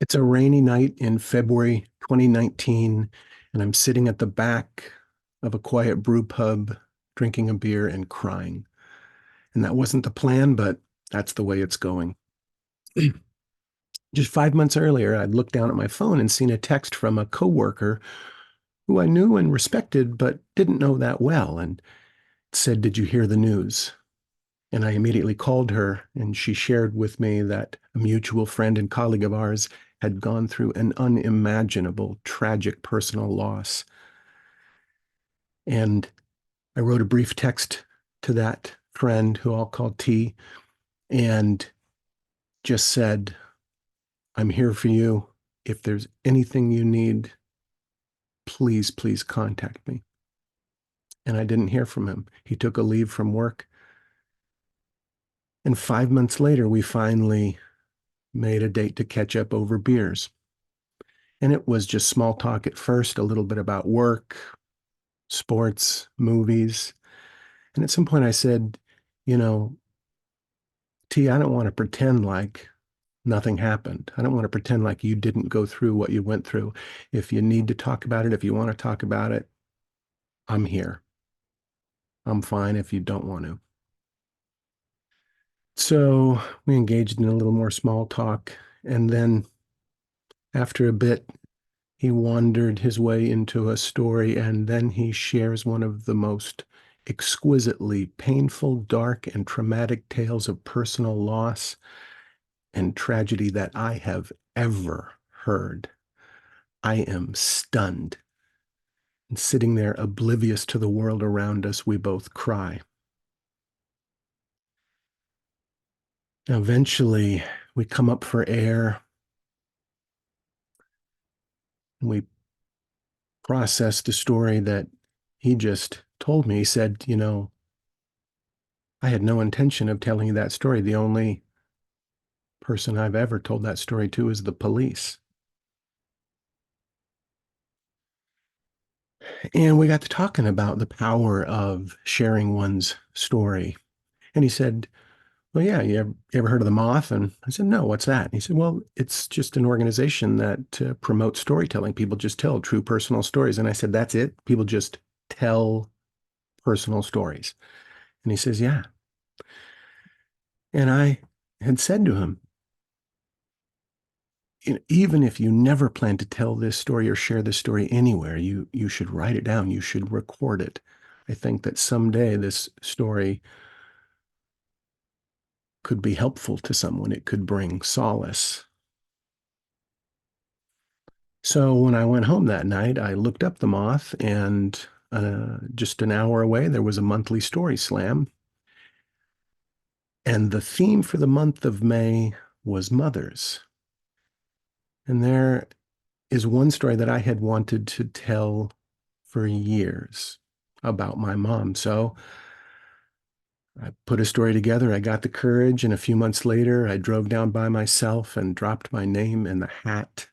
It's a rainy night in February 2019, and I'm sitting at the back of a quiet brew pub, drinking a beer and crying. And that wasn't the plan, but that's the way it's going. Just 5 months earlier, I'd looked down at my phone and seen a text from a coworker who I knew and respected, but didn't know that well, and it said, "Did you hear the news?" And I immediately called her, and she shared with me that a mutual friend and colleague of ours had gone through an unimaginable, tragic personal loss. And I wrote a brief text to that friend who I'll call T and just said, "I'm here for you. If there's anything you need, please, please contact me." And I didn't hear from him. He took a leave from work. And 5 months later, we finally made a date to catch up over beers. And it was just small talk at first, a little bit about work, sports, movies. And at some point I said, you know, T, I don't want to pretend like nothing happened. I don't want to pretend like you didn't go through what you went through. If you need to talk about it, if you want to talk about it, I'm here. I'm fine if you don't want to. So we engaged in a little more small talk. And then after a bit, he wandered his way into a story, and then he shares one of the most exquisitely painful, dark, and traumatic tales of personal loss and tragedy that I have ever heard. I am stunned. And sitting there, oblivious to the world around us, we both cry. Eventually, we come up for air and we process the story that he just told me. He said, I had no intention of telling you that story. The only person I've ever told that story to is the police. And we got to talking about the power of sharing one's story. And he said, "Well, yeah, you ever heard of the Moth?" And I said, "No, what's that?" And he said, "Well, it's just an organization that promotes storytelling. People just tell true personal stories." And I said, "That's it? People just tell personal stories?" And he says, "Yeah." And I had said to him, even if you never plan to tell this story or share this story anywhere, you should write it down. You should record it. I think that someday this story could be helpful to someone. It could bring solace. So when I went home that night, I looked up the Moth, and just an hour away, there was a monthly story slam. And the theme for the month of May was mothers. And there is one story that I had wanted to tell for years about my mom. So I put a story together. I got the courage. And a few months later, I drove down by myself and dropped my name in the hat.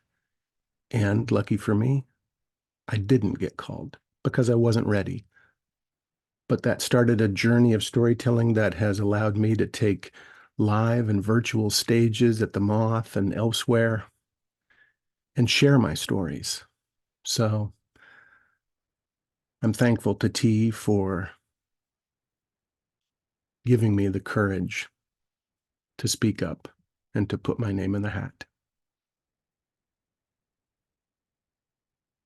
And lucky for me, I didn't get called because I wasn't ready. But that started a journey of storytelling that has allowed me to take live and virtual stages at the Moth and elsewhere and share my stories. So I'm thankful to T for giving me the courage to speak up and to put my name in the hat.